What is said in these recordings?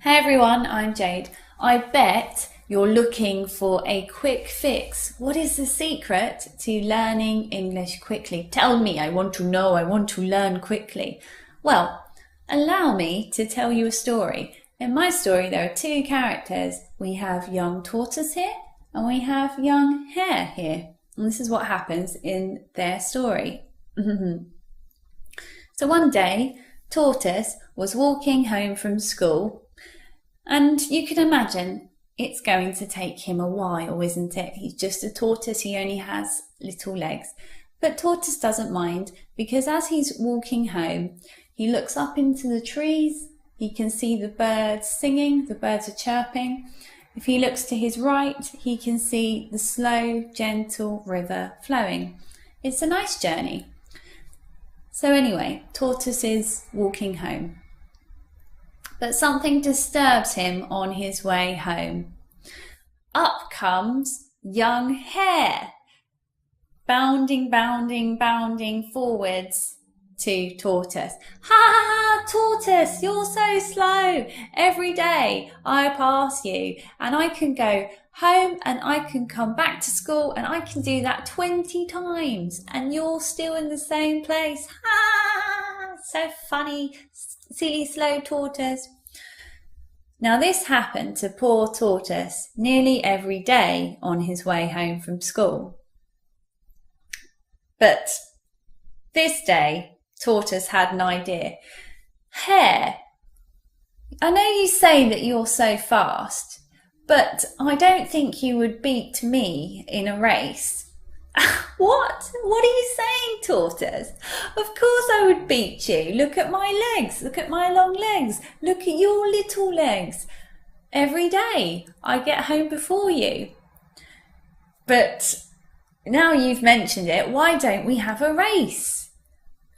Hey everyone, I'm Jade. I bet you're looking for a quick fix. What is the secret to learning English quickly? Tell me, I want to know, I want to learn quickly. Well, allow me to tell you a story. In my story, there are two characters. We have young tortoise here and we have young hare here. And this is what happens in their story. So one day, Tortoise was walking home from school. And you can imagine it's going to take him a while, isn't it? He's just a tortoise, he only has little legs. But Tortoise doesn't mind because as he's walking home, he looks up into the trees, he can see the birds singing, the birds are chirping. If he looks to his right, he can see the slow, gentle river flowing. It's a nice journey. So anyway, Tortoise is walking home. But something disturbs him on his way home. Up comes young hare, bounding, bounding, bounding forwards to Tortoise. Ha ha ha, Tortoise, you're so slow. Every day I pass you and I can go home and I can come back to school and I can do that 20 times and you're still in the same place. Ha! So funny, silly slow Tortoise. Now this happened to poor Tortoise nearly every day on his way home from school. But this day, Tortoise had an idea. Hare, I know you say that you're so fast, but I don't think you would beat me in a race. What? What are you saying, Tortoise? Of course I would beat you. Look at my legs. Look at my long legs. Look at your little legs. Every day I get home before you. But now you've mentioned it, why don't we have a race?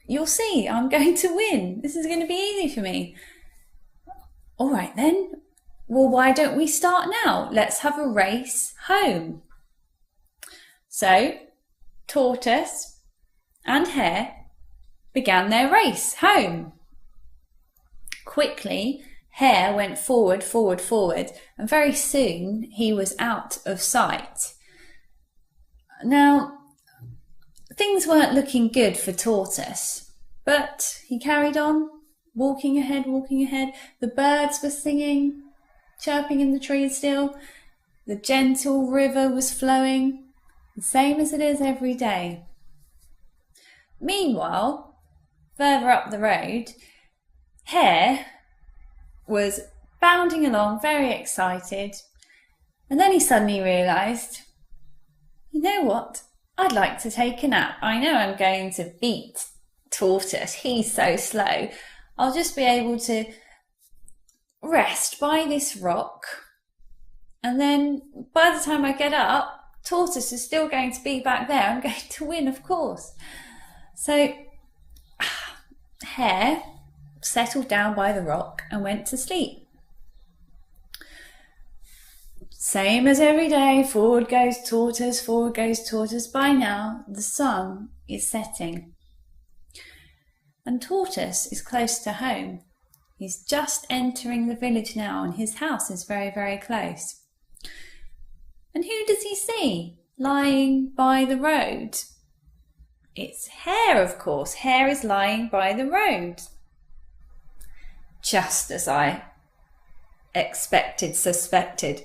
You'll see, I'm going to win. This is going to be easy for me. All right then. Well, why don't we start now? Let's have a race home. So, Tortoise and Hare began their race home. Quickly, Hare went forward, forward, forward, and very soon he was out of sight. Now, things weren't looking good for Tortoise, but he carried on, walking ahead, walking ahead. The birds were singing, chirping in the trees still. The gentle river was flowing, the same as it is every day. Meanwhile, further up the road, Hare was bounding along, very excited, and then he suddenly realised, you know what, I'd like to take a nap. I know I'm going to beat Tortoise, he's so slow. I'll just be able to rest by this rock, and then by the time I get up, Tortoise is still going to be back there. I'm going to win, of course. So Hare settled down by the rock and went to sleep. Same as every day, forward goes Tortoise, forward goes Tortoise. By now, the sun is setting. And Tortoise is close to home. He's just entering the village now and his house is very, very close. And who does he see lying by the road? It's Hare, of course. Hare is lying by the road. Just as I suspected.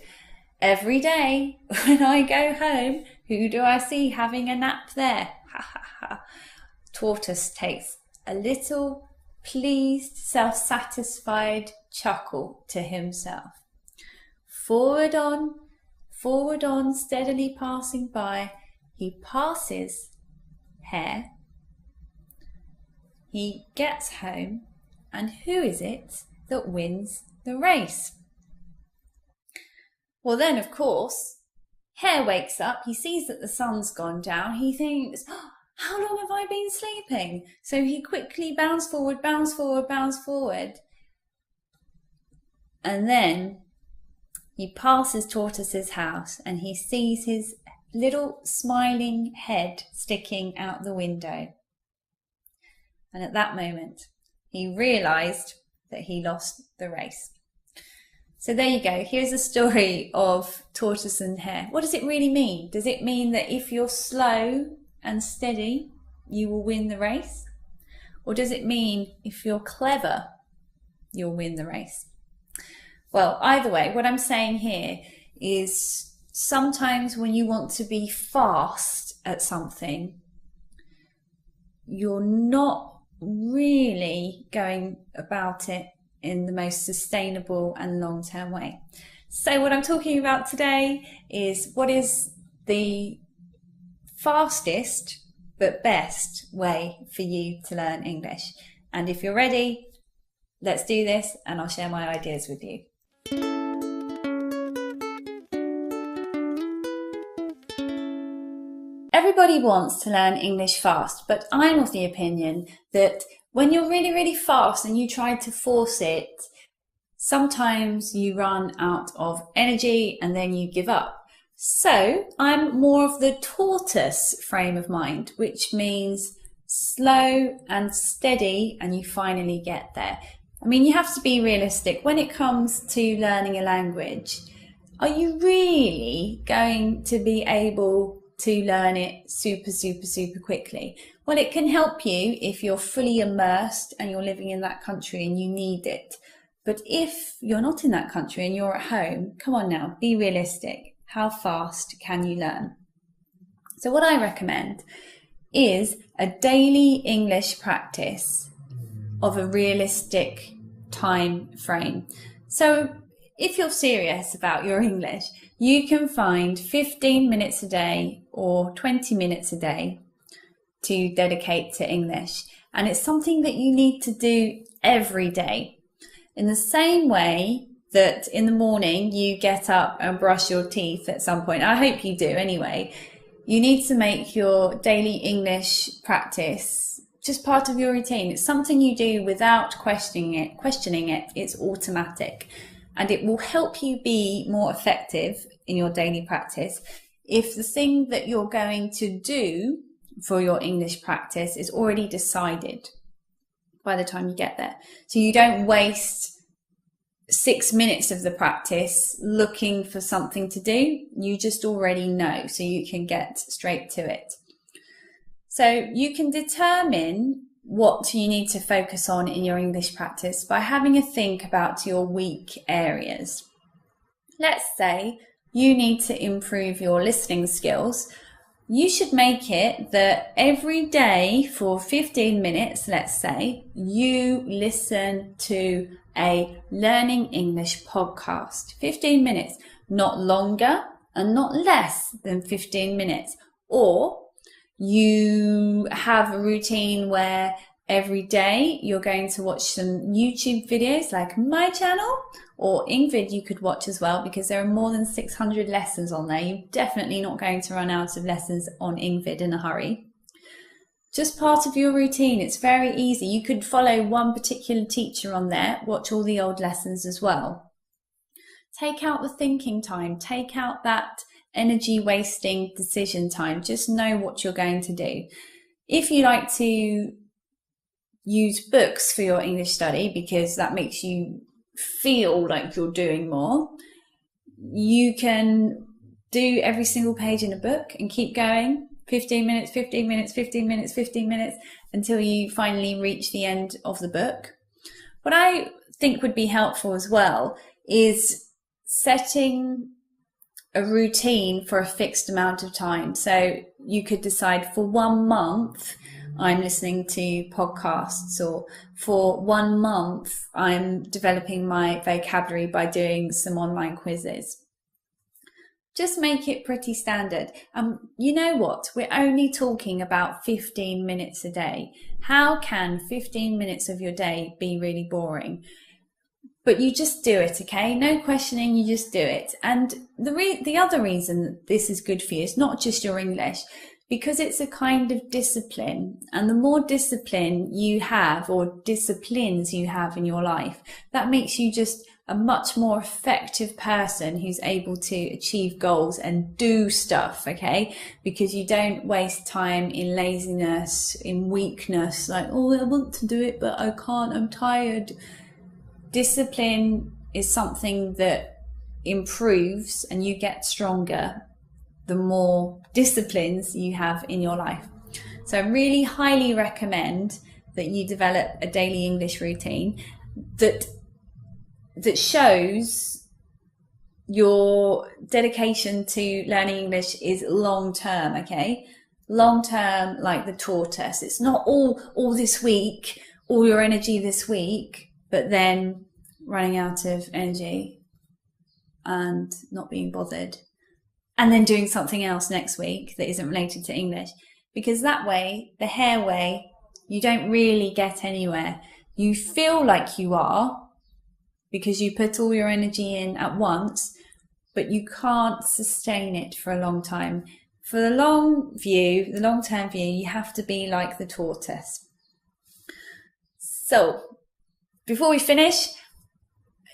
Every day when I go home, who do I see having a nap there? Ha ha ha. Tortoise takes a little pleased, self-satisfied chuckle to himself. Forward on, steadily passing by, he passes Hare. He gets home, and who is it that wins the race? Well then, of course, Hare wakes up, he sees that the sun's gone down, he thinks, oh, how long have I been sleeping? So he quickly bounds forward, bounds forward, bounds forward. And then he passes Tortoise's house and he sees his little smiling head sticking out the window. And at that moment, he realised that he lost the race. So there you go. Here's a story of tortoise and hare. What does it really mean? Does it mean that if you're slow and steady, you will win the race? Or does it mean if you're clever, you'll win the race? Well, either way, what I'm saying here is sometimes when you want to be fast at something, you're not really going about it in the most sustainable and long-term way. So what I'm talking about today is what is the fastest but best way for you to learn English. And if you're ready, let's do this and I'll share my ideas with you. Everybody wants to learn English fast, but I'm of the opinion that when you're really, really fast and you try to force it, sometimes you run out of energy and then you give up. So I'm more of the tortoise frame of mind, which means slow and steady and you finally get there. I mean, you have to be realistic. When it comes to learning a language, are you really going to be able to learn it super quickly? Well, it can help you if you're fully immersed and you're living in that country and you need it. But if you're not in that country and you're at home, come on now, be realistic. How fast can you learn? So what I recommend is a daily English practice of a realistic time frame. So if you're serious about your English, you can find 15 minutes a day or 20 minutes a day to dedicate to English. And it's something that you need to do every day. In the same way that in the morning you get up and brush your teeth at some point, I hope you do anyway, you need to make your daily English practice just part of your routine. It's something you do without questioning it. It's automatic. And it will help you be more effective in your daily practice if the thing that you're going to do for your English practice is already decided by the time you get there. So you don't waste 6 minutes of the practice looking for something to do. You just already know, so you can get straight to it. So you can determine what you need to focus on in your English practice by having a think about your weak areas. Let's say you need to improve your listening skills. You should make it that every day for 15 minutes, let's say, you listen to a Learning English podcast. 15 minutes, not longer and not less than 15 minutes. Or you have a routine where every day you're going to watch some YouTube videos like my channel, or Ingvid you could watch as well, because there are more than 600 lessons on there. You're definitely not going to run out of lessons on Ingvid in a hurry. Just part of your routine. It's very easy. You could follow one particular teacher on there, watch all the old lessons as well. Take out the thinking time. Take out that energy wasting decision time. Just know what you're going to do. If you like to use books for your English study because that makes you feel like you're doing more, you can do every single page in a book and keep going. 15 minutes, 15 minutes, 15 minutes, 15 minutes until you finally reach the end of the book. What I think would be helpful as well is setting a routine for a fixed amount of time. So you could decide for 1 month I'm listening to podcasts, or for 1 month I'm developing my vocabulary by doing some online quizzes. Just make it pretty standard. You know what? We're only talking about 15 minutes a day. How can 15 minutes of your day be really boring? But you just do it, okay? No questioning, you just do it. And the other reason this is good for you is not just your English, because it's a kind of discipline. And the more discipline you have, or disciplines you have in your life, that makes you just a much more effective person who's able to achieve goals and do stuff, okay? Because you don't waste time in laziness, in weakness, like, oh, I want to do it, but I can't, I'm tired. Discipline is something that improves and you get stronger the more disciplines you have in your life. So I really highly recommend that you develop a daily English routine that shows your dedication to learning English is long term, okay? Long term, like the tortoise. It's not all this week, all your energy this week, but then running out of energy and not being bothered, and then doing something else next week that isn't related to English. Because that way, the hare way, you don't really get anywhere. You feel like you are because you put all your energy in at once, but you can't sustain it for a long time. For the long view, the long-term view, you have to be like the tortoise. So, before we finish,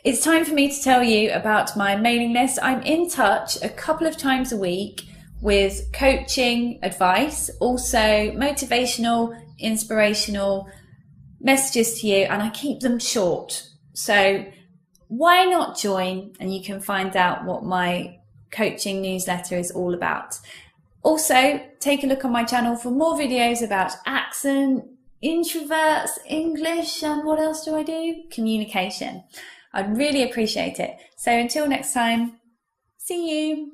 it's time for me to tell you about my mailing list. I'm in touch a couple of times a week with coaching advice, also motivational, inspirational messages to you, and I keep them short. So why not join, and you can find out what my coaching newsletter is all about. Also, take a look on my channel for more videos about accent, introverts, English, and what else do I do? Communication. I'd really appreciate it. So until next time, see you.